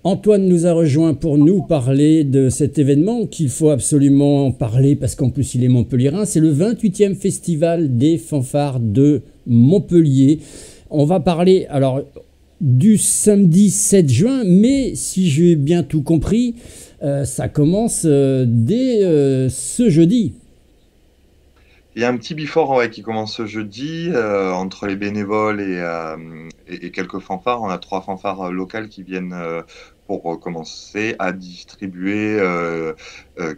Antoine nous a rejoint pour nous parler de cet événement qu'il faut absolument en parler parce qu'en plus il est montpelliérain. C'est le 28e festival des fanfares de Montpellier. On va parler alors du samedi 7 juin, mais si j'ai bien tout compris, ça commence dès ce jeudi. Il y a un petit before ouais, qui commence ce jeudi entre les bénévoles et quelques fanfares. On a trois fanfares locales qui viennent pour commencer à distribuer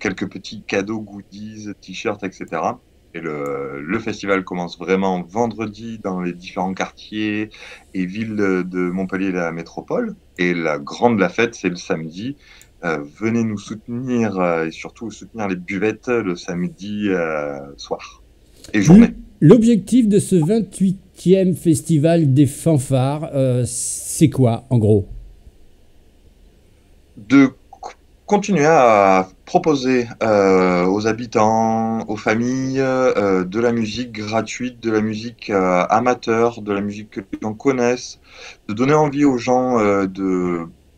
quelques petits cadeaux, goodies, t-shirts, etc. Et le festival commence vraiment vendredi dans les différents quartiers et villes de Montpellier et la métropole. Et la fête, c'est le samedi. Venez nous soutenir et surtout soutenir les buvettes le samedi soir et journée. L'objectif de ce 28e festival des fanfares, c'est quoi en gros? De continuer à proposer aux habitants, aux familles, de la musique gratuite, de la musique amateur, de la musique que les gens connaissent, de donner envie aux gens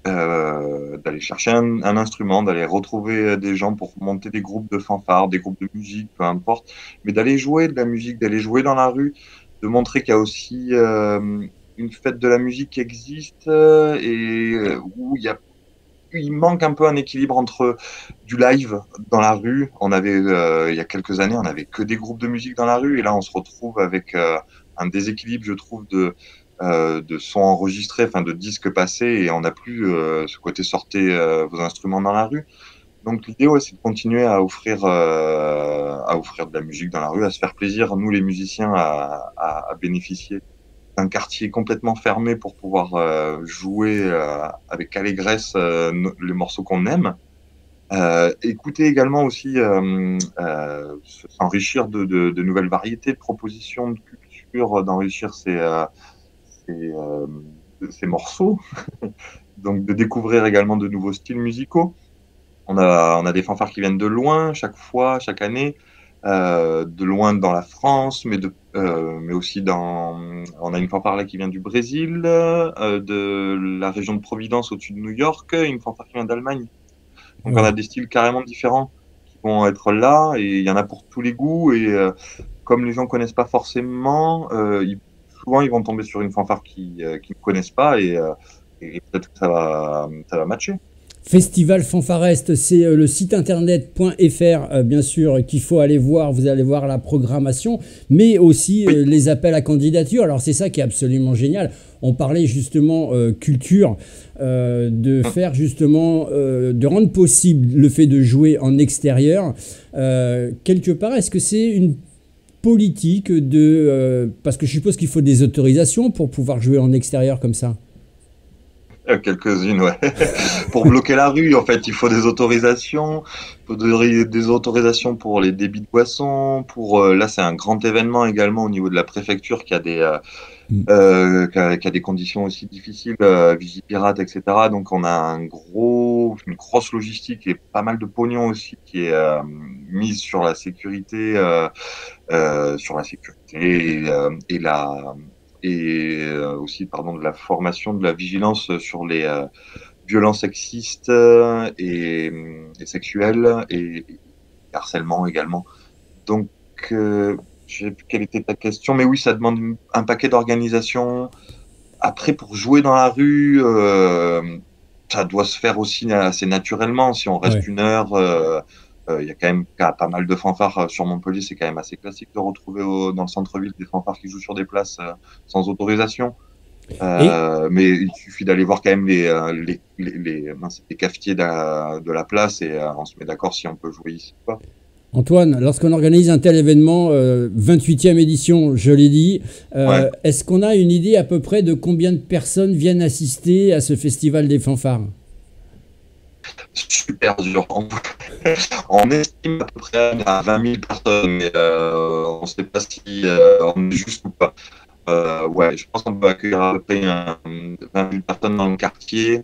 d'aller chercher un instrument, d'aller retrouver des gens pour monter des groupes de fanfares, des groupes de musique, peu importe, mais d'aller jouer de la musique, d'aller jouer dans la rue, de montrer qu'il y a aussi une fête de la musique qui existe où il manque un peu un équilibre entre du live dans la rue. Il y a quelques années, on avait que des groupes de musique dans la rue, et là, on se retrouve avec un déséquilibre, je trouve, de sons enregistrés, enfin de disques passés, et on n'a plus ce côté sortez vos instruments dans la rue. Donc l'idée, ouais, c'est de continuer à offrir de la musique dans la rue, à se faire plaisir, nous les musiciens, à bénéficier un quartier complètement fermé pour pouvoir jouer avec allégresse les morceaux qu'on aime. Écouter également aussi s'enrichir de nouvelles variétés, de propositions de culture, d'enrichir ses, euh, ses morceaux, donc de découvrir également de nouveaux styles musicaux. On a des fanfares qui viennent de loin chaque fois, chaque année, de loin dans la France, mais aussi on a une fanfare là qui vient du Brésil, de la région de Providence au-dessus de New York, et une fanfare qui vient d'Allemagne. Donc on a Ouais. des styles carrément différents qui vont être là, et il y en a pour tous les goûts. Et comme les gens connaissent pas forcément, souvent ils vont tomber sur une fanfare qui ne connaissent pas, et peut-être que ça va matcher. Festival Fanfarest, c'est le site internet.fr, bien sûr, qu'il faut aller voir. Vous allez voir la programmation, mais aussi Oui. les appels à candidature. Alors, c'est ça qui est absolument génial. On parlait justement culture, de faire justement, de rendre possible le fait de jouer en extérieur. Quelque part, est-ce que c'est une politique de. Parce que je suppose qu'il faut des autorisations pour pouvoir jouer en extérieur comme ça. Quelques-unes, ouais. Pour bloquer la rue, en fait, il faut des autorisations. Il faut des autorisations pour les débits de boissons. Là, c'est un grand événement également au niveau de la préfecture qui a des conditions aussi difficiles, Vigipirate, etc. Donc, on a une grosse logistique et pas mal de pognon aussi qui est mise sur la sécurité et aussi pardon de la formation, de la vigilance sur les violences sexistes et sexuelles et harcèlement également. Donc, je sais plus quelle était ta question, mais oui, ça demande un paquet d'organisation. Après, pour jouer dans la rue, ça doit se faire aussi assez naturellement. Si on reste Ouais. une heure, il y a quand même pas mal de fanfares sur Montpellier. C'est quand même assez classique de retrouver dans le centre-ville des fanfares qui jouent sur des places sans autorisation. Et Mais il suffit d'aller voir quand même les cafetiers de la place, et on se met d'accord si on peut jouer ici ou pas. Antoine, lorsqu'on organise un tel événement, 28e édition, je l'ai dit, Ouais, est-ce qu'on a une idée à peu près de combien de personnes viennent assister à ce festival des fanfares? super dur. On estime à peu près à 20 000 personnes, mais on ne sait pas si on est juste ou pas. Ouais, je pense qu'on peut accueillir à peu près 20 000 personnes dans le quartier.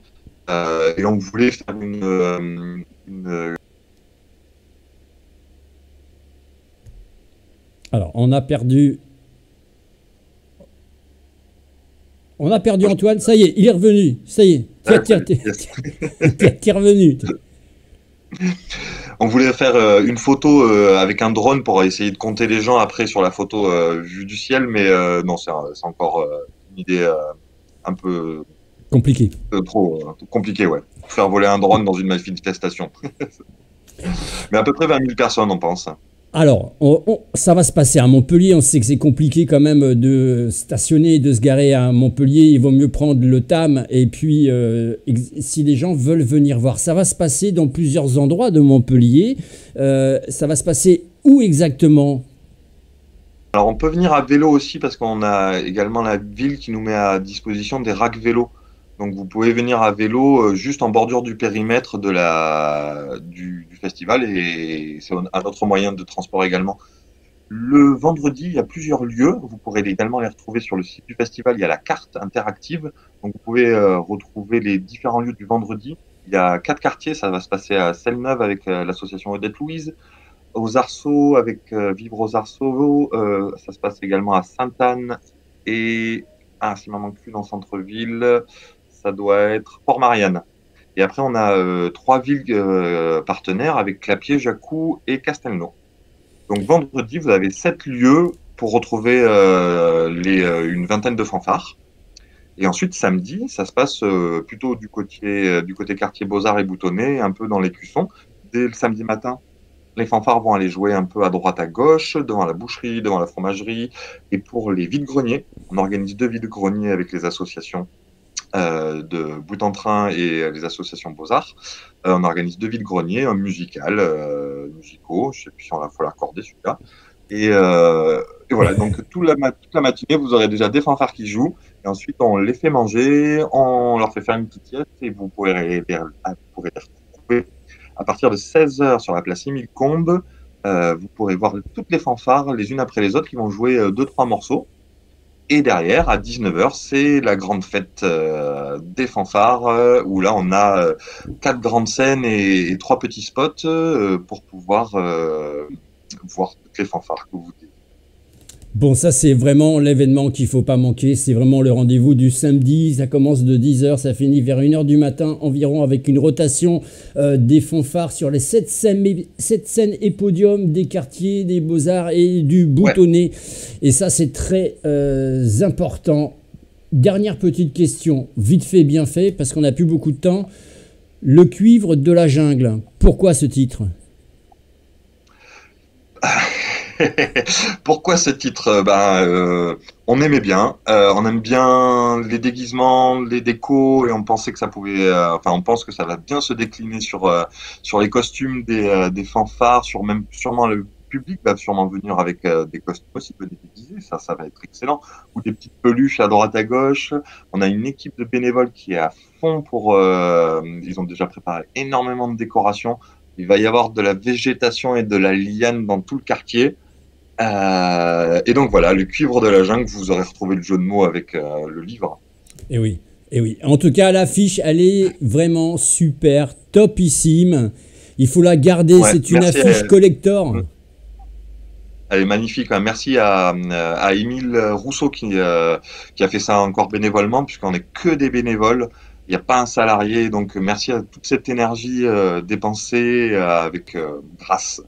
Et on voulait faire Alors, on a perdu On a perdu Antoine, ça y est, il est revenu. Ça y est, tiens, t'es revenu. On voulait faire une photo avec un drone pour essayer de compter les gens après sur la photo vue du ciel, mais non, c'est encore une idée un peu Compliqué. trop compliquée, ouais. Faire voler un drone dans une manifestation. Mais à peu près 20 000 personnes, on pense. Alors, ça va se passer à Montpellier. On sait que c'est compliqué quand même de stationner et de se garer à Montpellier. Il vaut mieux prendre le TAM. Et puis, si les gens veulent venir voir, ça va se passer dans plusieurs endroits de Montpellier. Ça va se passer où exactement ? Alors, on peut venir à vélo aussi parce qu'on a également la ville qui nous met à disposition des racks vélos. Donc, vous pouvez venir à vélo juste en bordure du périmètre du festival et c'est un autre moyen de transport également. Le vendredi, il y a plusieurs lieux. Vous pourrez également les retrouver sur le site du festival. Il y a la carte interactive. Donc, vous pouvez retrouver les différents lieux du vendredi. Il y a 4 quartiers. Ça va se passer à Celle-Neuve avec l'association Odette Louise, aux Arceaux avec Vivre aux Arceaux. Ça se passe également à Sainte-Anne et s'il m'en manque une en centre-ville, ça doit être Port-Marianne. Et après, on a 3 villes partenaires avec Clapier, Jacou et Castelnau. Donc vendredi, vous avez 7 lieux pour retrouver une vingtaine de fanfares. Et ensuite, samedi, ça se passe plutôt du côté quartier Beaux-Arts et Boutonnet, un peu dans l'écusson. Dès le samedi matin, les fanfares vont aller jouer un peu à droite à gauche, devant la boucherie, devant la fromagerie. Et pour les vides-greniers, on organise 2 vides-greniers avec les associations de Bout en Train et les associations Beaux-Arts. On organise 2 vides-greniers, un musicaux, je sais plus si on faut l'accorder celui-là. Et voilà, donc toute la matinée, vous aurez déjà des fanfares qui jouent. Et ensuite, on les fait manger, on leur fait faire une petite sieste et vous pourrez les retrouver à partir de 16h sur la place Émile Combes. Vous pourrez voir toutes les fanfares les unes après les autres qui vont jouer 2-3 morceaux. Et derrière, à 19h, c'est la grande fête des fanfares, où là, on a 4 grandes scènes et 3 petits spots pour pouvoir voir toutes les fanfares que vous dites. Bon, ça c'est vraiment l'événement qu'il ne faut pas manquer, c'est vraiment le rendez-vous du samedi, ça commence de 10h, ça finit vers 1h du matin environ avec une rotation des fanfares sur les 7 scènes et podiums des quartiers, des Beaux-Arts et du Boutonnet. Ouais. Et ça c'est très important. Dernière petite question, vite fait, bien fait, parce qu'on n'a plus beaucoup de temps. Le cuivre de la jungle, pourquoi ce titre ? Pourquoi ce titre ? On aimait bien. On aime bien les déguisements, les décos, et on pensait que ça pouvait. On pense que ça va bien se décliner sur les costumes des fanfares, sûrement le public va sûrement venir avec des costumes aussi peu déguisés. Ça va être excellent. Ou des petites peluches à droite à gauche. On a une équipe de bénévoles qui est à fond ils ont déjà préparé énormément de décorations. Il va y avoir de la végétation et de la liane dans tout le quartier. Et donc voilà, le cuivre de la jungle, vous aurez retrouvé le jeu de mots avec le livre. Et oui. En tout cas, l'affiche, elle est vraiment super, topissime. Il faut la garder, c'est une affiche collector. Elle est magnifique. Merci à Émile Rousseau qui a fait ça encore bénévolement, puisqu'on n'est que des bénévoles. Il n'y a pas un salarié, donc merci à toute cette énergie dépensée avec grâce.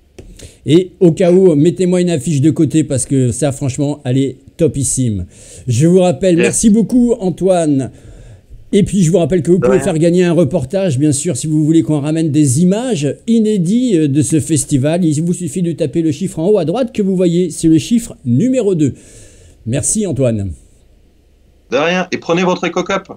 Et au cas où, mettez-moi une affiche de côté parce que ça, franchement, elle est topissime. Je vous rappelle, merci beaucoup Antoine. Et puis je vous rappelle que vous pouvez faire gagner un reportage, bien sûr, si vous voulez qu'on ramène des images inédites de ce festival. Il vous suffit de taper le chiffre en haut à droite que vous voyez, c'est le chiffre numéro 2. Merci Antoine. De rien, et prenez votre Eco Cup.